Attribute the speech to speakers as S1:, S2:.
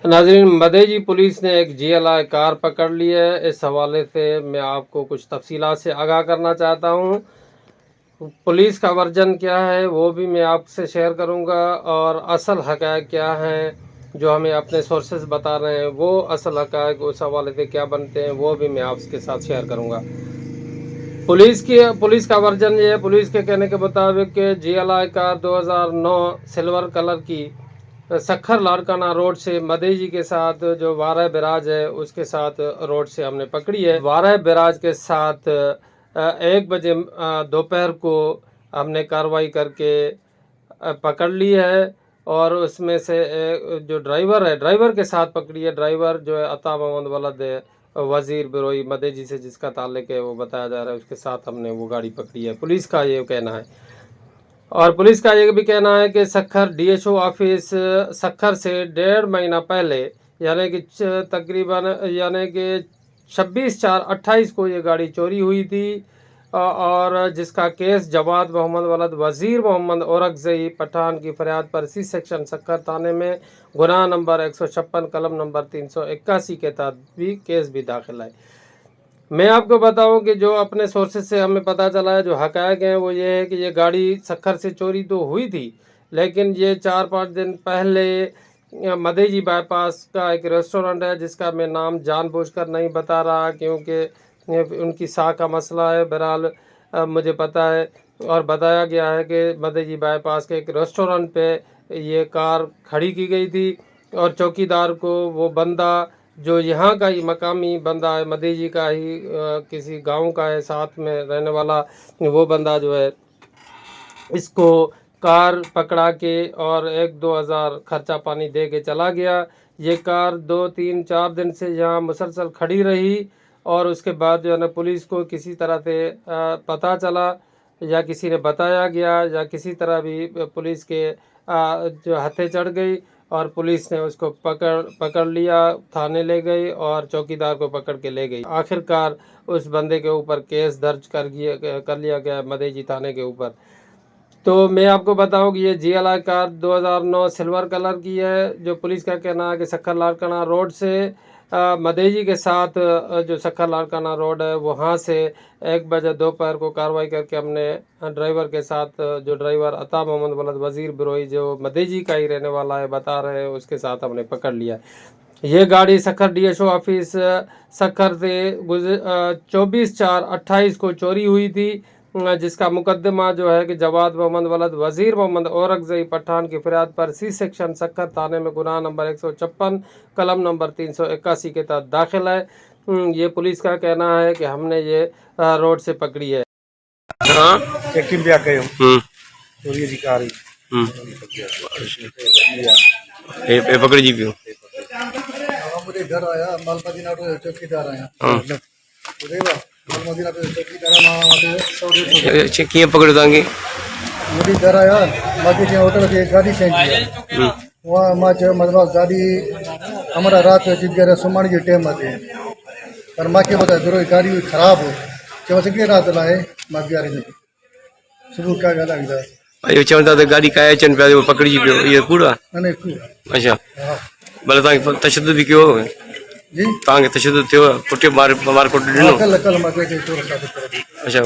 S1: नाज़रीन, मदेजी पुलिस ने एक GLI कार पकड़ ली है। इस हवाले से मैं आपको कुछ तफसीलात से आगाह करना चाहता हूँ। पुलिस का वर्जन क्या है वो भी मैं आपसे शेयर करूँगा, और असल हक़ाइक़ क्या हैं जो हमें अपने सोर्सेज बता रहे हैं, वो असल हक़ाइक़ उस हवाले से क्या बनते हैं वो भी मैं आपके साथ शेयर करूँगा। पुलिस का वर्जन ये है, पुलिस के कहने के मुताबिक GLI कार 2009 सिल्वर कलर की सखर लाड़काना रोड से मदेजी के साथ जो वारह बैराज है उसके साथ रोड से हमने पकड़ी है। वारह बैराज के साथ 1 बजे दोपहर को हमने कार्रवाई करके पकड़ ली है, और उसमें से जो ड्राइवर है, ड्राइवर के साथ पकड़ी है। ड्राइवर जो है अता मोहम्मद वलद है, वज़ीर बिरोई मदेजी से जिसका ताल्लुक है वो बताया जा रहा है, उसके साथ हमने वो गाड़ी पकड़ी है, पुलिस का ये कहना है। और पुलिस का ये भी कहना है कि सखर DSO ऑफिस सखर से 1.5 महीना पहले यानी कि तकरीबन 26/4/28 को ये गाड़ी चोरी हुई थी, और जिसका केस जवाद मोहम्मद वलद वज़ीर मोहम्मद औरकज़ई पठान की फरियाद पर C सेक्शन सखर थाने में गुनाह नंबर 156 कलम नंबर 381 के तहत भी केस भी दाखिल है। मैं आपको बताऊं कि जो अपने सोर्सेज से हमें पता चला है, जो हक़ाइक़ हैं वो ये है कि ये गाड़ी सखर से चोरी तो हुई थी, लेकिन ये 4-5 दिन पहले मदेजी बाईपास का एक रेस्टोरेंट है जिसका मैं नाम जानबूझकर नहीं बता रहा क्योंकि उनकी साख का मसला है। बहरहाल मुझे पता है और बताया गया है कि मदेजी बाईपास के एक रेस्टोरेंट पे ये कार खड़ी की गई थी, और चौकीदार को वो बंदा जो यहाँ का ही मकामी बंदा है, मदेजी का ही किसी गांव का है, साथ में रहने वाला, वो बंदा जो है इसको कार पकड़ा के और 1-2 हज़ार खर्चा पानी दे के चला गया। ये कार 2-3-4 दिन से यहाँ मुसलसल खड़ी रही, और उसके बाद जो है ना पुलिस को किसी तरह से पता चला या किसी ने बताया गया या किसी तरह भी पुलिस के जो हथे चढ़ गई, और पुलिस ने उसको पकड़ लिया, थाने ले गई और चौकीदार को पकड़ के ले गई। आखिरकार उस बंदे के ऊपर केस दर्ज कर लिया गया मदेजी थाने के ऊपर। तो मैं आपको बताऊं कि ये GLI कार 2009 सिल्वर कलर की है, जो पुलिस का कहना है कि सखर लाड़काना रोड से मदेजी के साथ जो सखर लाड़काना रोड है वहाँ से 1 बजे दोपहर को कार्रवाई करके हमने ड्राइवर के साथ, जो ड्राइवर अता मोहम्मद वलद वज़ीर बिरोई जो मदेजी का ही रहने वाला है बता रहे हैं, उसके साथ हमने पकड़ लिया। ये गाड़ी सखर DSO ऑफिस सखर से 24/4/28 को चोरी हुई थी, जिसका मुकदमा जो है कि जवाद मोहम्मद वलद वज़ीर मोहम्मद औरकज़ई पठान की फरियाद पर C सेक्शन सखर थाने में गुनाह नंबर 156 कलम नंबर 381 के तहत दाखिल है। ये पुलिस का कहना है कि हमने ये रोड से पकड़ी है।
S2: हाँ
S1: चेकिंग भी आ गए चोरी की कार
S2: ये पकड़ी जी पियो
S3: मुझे घर आया मालपादी नाटो चौकीदार आया
S2: कीअं पकड़ियो तव्हांखे?
S3: मुझे घर आया बाकी जो होटल की गाड़ी चाहिए वहाँ मां चयो मतलब गाड़ी हमारा रात जो जरा सुमण के टाइम ते पर मां के बता जरूर गाड़ी खराब हो चयो सके रात लाए मां बिहारी ने सुबह का गाला इधर
S2: इहो चवनि था त गाॾी काए अचनि पिया पकड़िजी पियो, इहो कूड़ो आहे?
S3: अने कूड़
S2: अच्छा, भले तव्हांखे तशदुद बि कयो
S3: जी
S2: तव्हांखे तशदुद थियो, कुटे मार कुट ॾिनो?
S3: कल मां के चोर साबित कर
S2: अच्छा,